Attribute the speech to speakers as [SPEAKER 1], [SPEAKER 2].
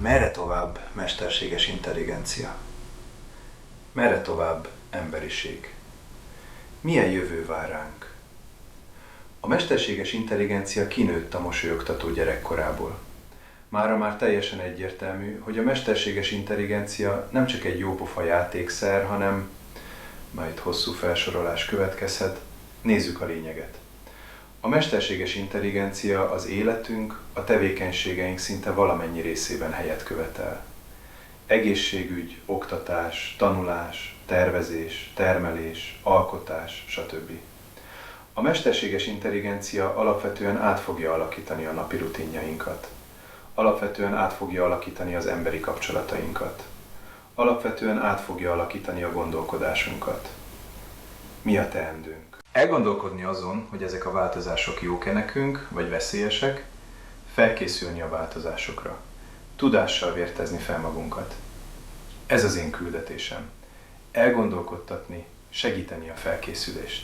[SPEAKER 1] Merre tovább, mesterséges intelligencia? Merre tovább, emberiség? Milyen jövő vár ránk? A mesterséges intelligencia kinőtt a mosolyogtató gyerekkorából. Mára már teljesen egyértelmű, hogy a mesterséges intelligencia nem csak egy jópofa játékszer, hanem, majd hosszú felsorolás következhet, nézzük a lényeget. A mesterséges intelligencia az életünk, a tevékenységeink szinte valamennyi részében helyet követel. Egészségügy, oktatás, tanulás, tervezés, termelés, alkotás, stb. A mesterséges intelligencia alapvetően át fogja alakítani a napi rutinjainkat. Alapvetően át fogja alakítani az emberi kapcsolatainkat. Alapvetően át fogja alakítani a gondolkodásunkat. Mi a teendőnk? Elgondolkodni azon, hogy ezek a változások jók-e nekünk, vagy veszélyesek, felkészülni a változásokra, tudással vértezni fel magunkat. Ez az én küldetésem. Elgondolkodtatni, segíteni a felkészülést.